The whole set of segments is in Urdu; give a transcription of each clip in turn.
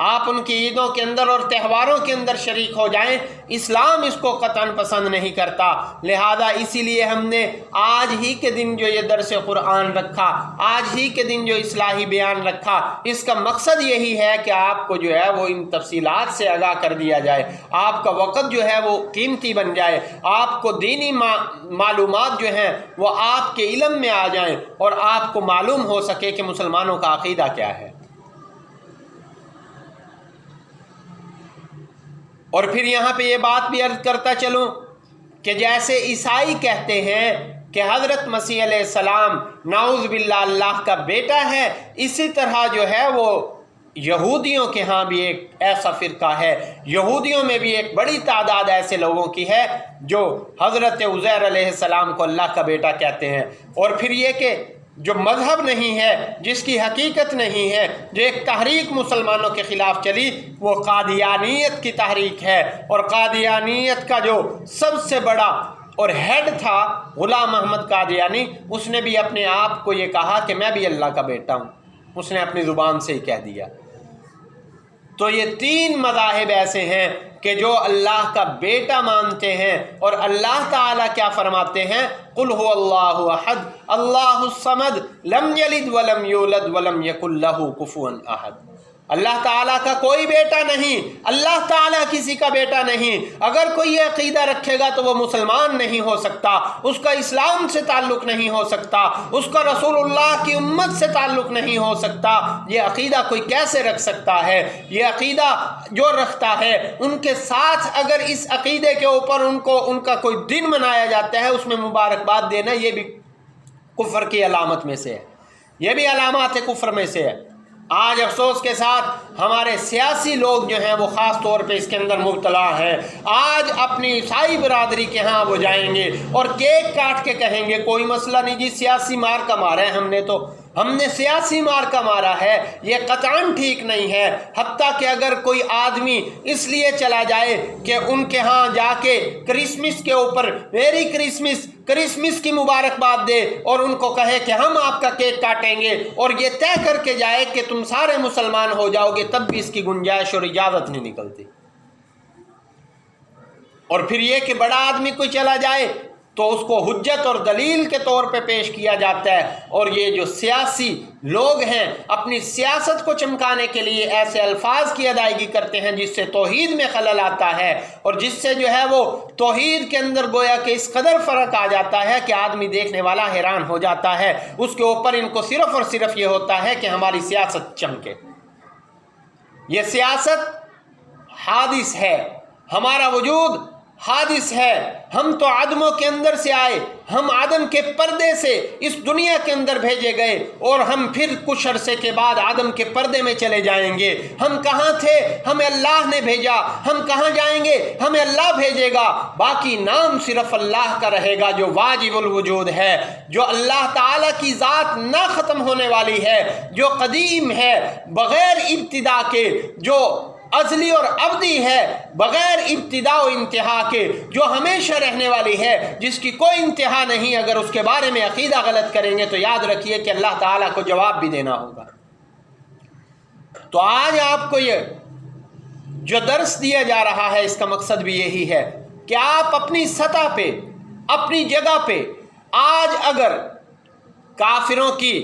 آپ ان کی عیدوں کے اندر اور تہواروں کے اندر شریک ہو جائیں، اسلام اس کو قطعاً پسند نہیں کرتا۔ لہذا اسی لیے ہم نے آج ہی کے دن جو یہ درس قرآن رکھا، آج ہی کے دن جو اصلاحی بیان رکھا، اس کا مقصد یہی ہے کہ آپ کو جو ہے وہ ان تفصیلات سے آگاہ کر دیا جائے، آپ کا وقت جو ہے وہ قیمتی بن جائے، آپ کو دینی معلومات جو ہیں وہ آپ کے علم میں آ جائیں اور آپ کو معلوم ہو سکے کہ مسلمانوں کا عقیدہ کیا ہے۔ اور پھر یہاں پہ یہ بات بھی عرض کرتا چلوں کہ جیسے عیسائی کہتے ہیں کہ حضرت مسیح علیہ السلام نعوذ باللہ اللہ کا بیٹا ہے، اسی طرح جو ہے وہ یہودیوں کے ہاں بھی ایک ایسا فرقہ ہے، یہودیوں میں بھی ایک بڑی تعداد ایسے لوگوں کی ہے جو حضرت عزیر علیہ السلام کو اللہ کا بیٹا کہتے ہیں۔ اور پھر یہ کہ جو مذہب نہیں ہے، جس کی حقیقت نہیں ہے، جو ایک تحریک مسلمانوں کے خلاف چلی، وہ قادیانیت کی تحریک ہے، اور قادیانیت کا جو سب سے بڑا اور ہیڈ تھا غلام احمد قادیانی، اس نے بھی اپنے آپ کو یہ کہا کہ میں بھی اللہ کا بیٹا ہوں، اس نے اپنی زبان سے ہی کہہ دیا۔ تو یہ تین مذاہب ایسے ہیں کہ جو اللہ کا بیٹا مانتے ہیں، اور اللہ تعالیٰ کیا فرماتے ہیں؟ قل هو اللہ احد اللہ الصمد لم یلد ولم یولد ولم یکن لہ کفوا احد۔ اللہ تعالیٰ کا کوئی بیٹا نہیں، اللہ تعالیٰ کسی کا بیٹا نہیں۔ اگر کوئی یہ عقیدہ رکھے گا تو وہ مسلمان نہیں ہو سکتا، اس کا اسلام سے تعلق نہیں ہو سکتا، اس کا رسول اللہ کی امت سے تعلق نہیں ہو سکتا۔ یہ عقیدہ کوئی کیسے رکھ سکتا ہے؟ یہ عقیدہ جو رکھتا ہے، ان کے ساتھ اگر اس عقیدے کے اوپر ان کا کوئی دن منایا جاتا ہے، اس میں مبارکباد دینا، یہ بھی کفر کی علامت میں سے ہے، یہ بھی علامات کفر میں سے ہے۔ آج افسوس کے ساتھ ہمارے سیاسی لوگ جو ہیں وہ خاص طور پہ اس کے اندر مبتلا ہیں۔ آج اپنی عیسائی برادری کے ہاں وہ جائیں گے اور کیک کاٹ کے کہیں گے کوئی مسئلہ نہیں جی، سیاسی مار کا مارا ہے ہم نے سیاسی مار کا مارا ہے۔ یہ قطعاً ٹھیک نہیں ہے۔ حتیٰ کہ اگر کوئی آدمی اس لیے چلا جائے کہ ان کے ہاں جا کے کرسمس کے اوپر میری کرسمس کی مبارکباد دے اور ان کو کہے کہ ہم آپ کا کیک کاٹیں گے، اور یہ طے کر کے جائے کہ تم سارے مسلمان ہو جاؤ گے، تب بھی اس کی گنجائش اور اجازت نہیں نکلتی۔ اور پھر یہ کہ بڑا آدمی کوئی چلا جائے تو اس کو حجت اور دلیل کے طور پہ پیش کیا جاتا ہے، اور یہ جو سیاسی لوگ ہیں اپنی سیاست کو چمکانے کے لیے ایسے الفاظ کی ادائیگی کرتے ہیں جس سے توحید میں خلل آتا ہے، اور جس سے جو ہے وہ توحید کے اندر گویا کہ اس قدر فرق آ جاتا ہے کہ آدمی دیکھنے والا حیران ہو جاتا ہے۔ اس کے اوپر ان کو صرف اور صرف یہ ہوتا ہے کہ ہماری سیاست چمکے۔ یہ سیاست حادث ہے، ہمارا وجود حادث ہے، ہم تو عدموں کے اندر سے آئے، ہم عدم کے پردے سے اس دنیا کے اندر بھیجے گئے، اور ہم پھر کچھ عرصے کے بعد عدم کے پردے میں چلے جائیں گے۔ ہم کہاں تھے؟ ہمیں اللہ نے بھیجا۔ ہم کہاں جائیں گے؟ ہمیں اللہ بھیجے گا۔ باقی نام صرف اللہ کا رہے گا جو واجب الوجود ہے، جو اللہ تعالیٰ کی ذات نہ ختم ہونے والی ہے، جو قدیم ہے بغیر ابتدا کے، جو ازلی اور ابدی ہے بغیر ابتدا و انتہا کے، جو ہمیشہ رہنے والی ہے، جس کی کوئی انتہا نہیں۔ اگر اس کے بارے میں عقیدہ غلط کریں گے تو یاد رکھیے کہ اللہ تعالیٰ کو جواب بھی دینا ہوگا۔ تو آج آپ کو یہ جو درس دیا جا رہا ہے، اس کا مقصد بھی یہی ہے کہ آپ اپنی سطح پہ، اپنی جگہ پہ آج اگر کافروں کی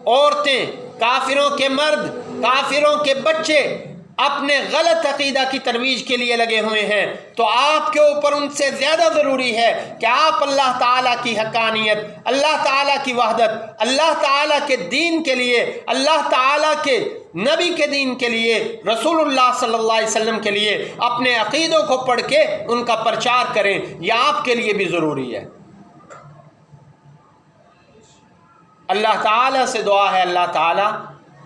عورتیں، کافروں کے مرد، کافروں کے بچے اپنے غلط عقیدہ کی ترویج کے لیے لگے ہوئے ہیں، تو آپ کے اوپر ان سے زیادہ ضروری ہے کہ آپ اللہ تعالیٰ کی حقانیت، اللہ تعالیٰ کی وحدت، اللہ تعالیٰ کے دین کے لیے، اللہ تعالیٰ کے نبی کے دین کے لیے، رسول اللہ صلی اللہ علیہ وسلم کے لیے اپنے عقیدوں کو پڑھ کے ان کا پرچار کریں۔ یہ آپ کے لیے بھی ضروری ہے۔ اللہ تعالیٰ سے دعا ہے اللہ تعالیٰ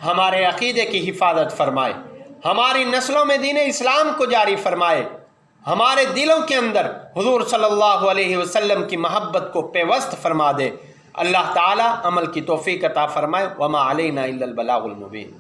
ہمارے عقیدے کی حفاظت فرمائے، ہماری نسلوں میں دین اسلام کو جاری فرمائے، ہمارے دلوں کے اندر حضور صلی اللہ علیہ وسلم کی محبت کو پیوست فرما دے۔ اللہ تعالیٰ عمل کی توفیق عطا فرمائے۔ وما علینا الا البلاغ المبین۔